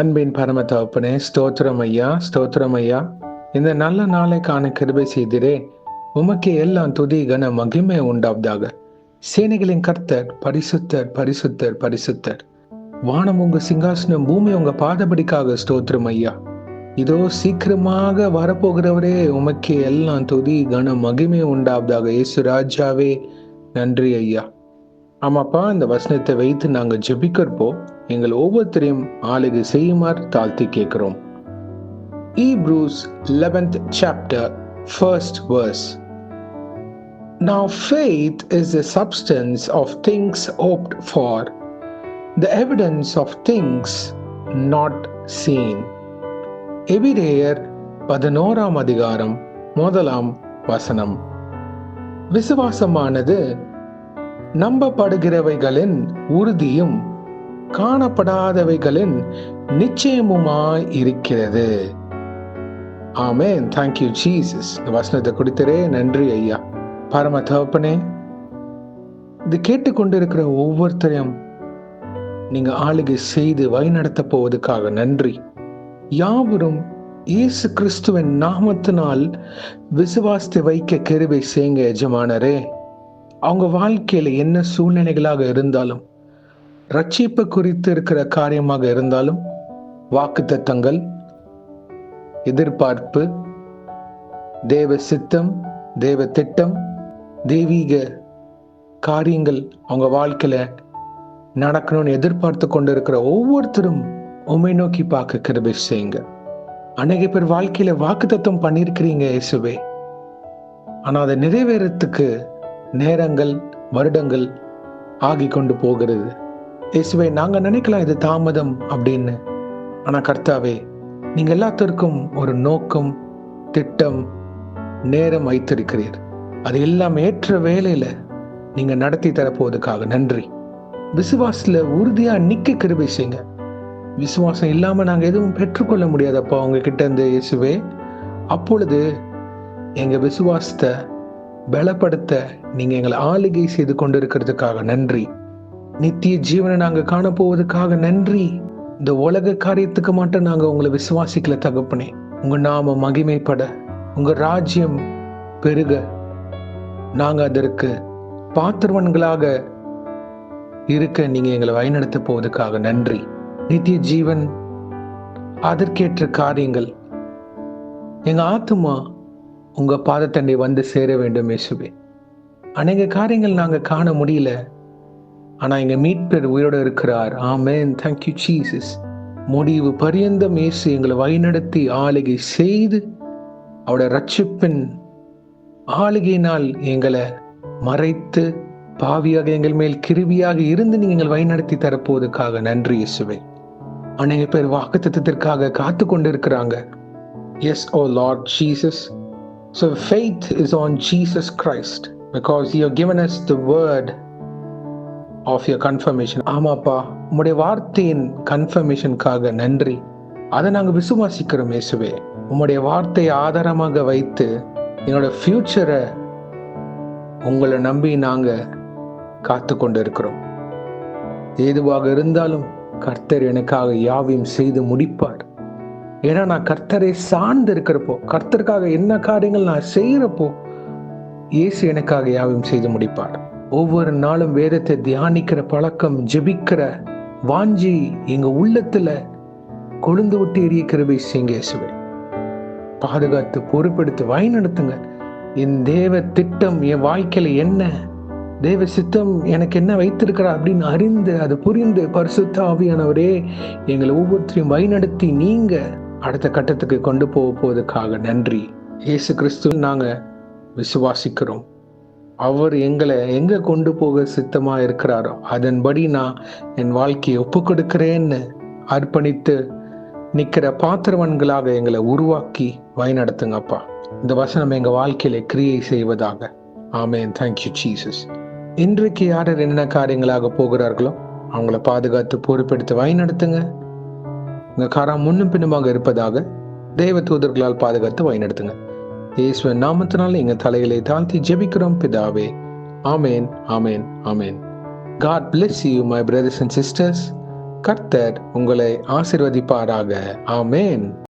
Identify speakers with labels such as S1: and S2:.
S1: அன்பின் பரம தகப்பனே, ஸ்தோத்திரம் ஐயா, ஸ்தோத்திரம் ஐயா. இந்த நல்ல நாளை காண கிருபை செய்திரே. உமக்கே எல்லாம் துதி கன மகிமை உண்டாவதாக. சேனைகளின் கர்த்தர் பரிசுத்தர், பரிசுத்தர், பரிசுத்தர். வானம் உங்க சிங்காசனம், பூமி உங்க பாதபடிக்காக. ஸ்தோத்திரம் ஐயா. இதோ சீக்கிரமாக வரப்போகிறவரே, உமக்கே எல்லாம் துதி கன மகிமை உண்டாவதாக. இயேசு ராஜாவே நன்றி ஐயா. ஆமாப்பா, இந்த வசனத்தை வைத்து நாங்க ஜெபிக்கிறப்போ எங்கள் ஒவ்வொருத்தரையும் ஆளுகை செய்யுமாறு தாழ்த்தி கேட்கிறோம். Hebrews 11th chapter, 1st verse. Now faith is the substance of things hoped for, the evidence of things not seen. எபிரேயர் 11ஆம் அதிகாரம் 1ஆம் வசனம். விசுவாசமானது நம்பப்படுகிறவைகளின் உறுதியும் காணப்படாதவைகளின் நிச்சயமுமாய் இருக்கிறது. ஆமென். Thank you Jesus. இந்த வசனத்தை கொடுத்தரே நன்றி ஐயா. பரம தகப்பனே, இது கேட்டுக்கொண்டிருக்கிற ஒவ்வொருத்தரையும் நீங்க ஆளுகை செய்து வழிநடத்த போவதற்காக நன்றி. யாவரும் இயேசு கிறிஸ்துவின் நாமத்தினால் விசுவாசத்தை வைக்க கிருபை செய்யுங்க எஜமானரே. அவங்க வாழ்க்கையில என்ன சூழ்நிலைகளாக இருந்தாலும், ரட்சிப்பு குறித்து இருக்கிற காரியமாக இருந்தாலும், வாக்குத்தத்தங்கள், எதிர்பார்ப்பு, தேவ சித்தம், தேவ திட்டம், தெய்வீக காரியங்கள் அவங்க வாழ்க்கையில நடக்கணும்னு எதிர்பார்த்து கொண்டிருக்கிற ஒவ்வொருத்தரும் உம்மை நோக்கி பார்க்க கிருபை செய்யுங்க. அநேக பேர் வாழ்க்கையில வாக்குத்தத்தம் பண்ணியிருக்கிறீங்க இயேசுவே, ஆனா அதை நிறைவேறத்துக்கு நேரங்கள், வருடங்கள் ஆகி கொண்டு போகிறது. இயேசுவே, நாங்க நினைக்கலாம் இது தாமதம் அப்படின்னு, ஆனா கர்த்தாவே, நீங்க எல்லாத்திற்கும் ஒரு நோக்கம், திட்டம், நேரம் வைத்திருக்கிறீர். அது எல்லாம் ஏற்ற வேலையில நீங்க நடத்தி தரப்போவதுக்காக நன்றி. விசுவாசத்துல உறுதியா நிக்க கிருபை செய்யுங்க. விசுவாசம் இல்லாம நாங்க எதுவும் பெற்றுக்கொள்ள முடியாதப்பா உங்ககிட்ட இருந்து இயேசுவே. அப்பொழுது எங்க விசுவாசத்தை பலப்படுத்த நீங்க எங்களை ஆளுகை செய்து கொண்டிருக்கிறதுக்காக நன்றி. நித்திய ஜீவனை நாங்க காண போவதற்காக நன்றி. இந்த உலக காரியத்துக்கு மட்டும் நாங்க உங்களை விசுவாசிக்கல தகப்பனே. உங்க நாம மகிமைப்பட, உங்க ராஜ்யம் பெருக நாங்க அதற்கு பாத்திரவன்களாக இருக்க நீங்க எங்களை வழிநடத்த போவதற்காக நன்றி. நித்திய ஜீவன், அதற்கேற்ற காரியங்கள், எங்க ஆத்துமா உங்க பாதத்தண்டை வந்து சேர வேண்டும் இயேசுவே. அநேக காரியங்கள் நாங்க காண முடியல, ஆனா எங்க மீட்பர் உயிரோட இருக்கிறார். ஆமென். Thank you Jesus. முடிவு பரியந்தம் இயேசு எங்களை வழிநடத்தி ஆளுகை செய்து அவருடைய ரட்சிப்பின் ஆளுகையினால் எங்களை மறைத்து பாவியாக எங்கள் மேல் கிருவியாக இருந்து நீங்க எங்களை வழிநடத்தி தரப்போவதற்காக நன்றி இயேசுவே. அநேக பேர் வாக்குத்தத்தத்திற்காக காத்து கொண்டு இருக்கிறாங்க. Yes, oh Lord Jesus. So faith is on Jesus Christ because you have given us the word of your confirmation. ஆமாப்பா, உம்முடைய வார்த்தையின் கன்ஃபர்மேஷனுக்காக நன்றி. அதை நாங்கள் விசுவாசிக்கிறோம் இயேசுவே. உம்முடைய வார்த்தையை ஆதாரமாக வைத்து என்னோட ஃபியூச்சரை உங்களை நம்பி நாங்க காத்து கொண்டு இருக்கிறோம். ஏதுவாக இருந்தாலும் கர்த்தர் எனக்காக யாவையும் செய்து முடிப்பார். ஏன்னா நான் கர்த்தரை சார்ந்து இருக்கிறப்போ, கர்த்தருக்காக என்ன காரியங்கள் நான் செய்யறப்போ இயேசு எனக்காக யாவையும் செய்து முடிப்பார். ஒவ்வொரு நாளும் வேதத்தை தியானிக்கிற பழக்கம், ஜெபிக்கிற வாஞ்சி எங்க உள்ளத்துல கொழுந்து விட்டு எரிய கிருபை செய்யுங்க இயேசுவே. பாதுகாத்து பொறுப்பெடுத்து வழிநடத்துங்க. என் தேவ திட்டம் என் வாழ்க்கையில என்ன, தேவ சித்தம் எனக்கு என்ன வைத்திருக்கிறார் அப்படின்னு அறிந்து அது புரிந்து பரிசுத்த ஆவியானவரே எங்களை ஒவ்வொருத்தரையும் வழிநடத்தி நீங்க அடுத்த கட்டத்துக்கு கொண்டு போவதற்காக நன்றி. இயேசு கிறிஸ்து நாங்க விசுவாசிக்கிறோம். அவர் எங்களை எங்க கொண்டு போக சித்தமா இருக்கிறாரோ அதன்படி நான் என் வாழ்க்கையை ஒப்பு கொடுக்கிறேன்னு அர்ப்பணித்து நிக்கிற பாத்திரவன்களாக எங்களை உருவாக்கி வழிநடத்துங்கப்பா. இந்த வசனம் எங்க வாழ்க்கையில கிரியை செய்வதாக. ஆமென். Thank you Jesus. இன்றைக்கு யார் என்ன காரியங்களாக போகிறார்களோ அவங்கள பாதுகாத்து பொறுப்பெடுத்து வழிநடத்துங்க. உங்க காரம் முன்னும் பின்னுமாக இருப்பதாக தேவ தூதர்களால் பாதுகாத்து வழிநடத்துங்க. இயேசுவின் நாமத்தினால் எங்க தலைகளை தாழ்த்தி ஜெபிக்கிறோம் பிதாவே. ஆமென், ஆமென், ஆமென். God bless you, my brothers and sisters. கர்த்தர் உங்களை ஆசீர்வதிப்பாராக. ஆமென்.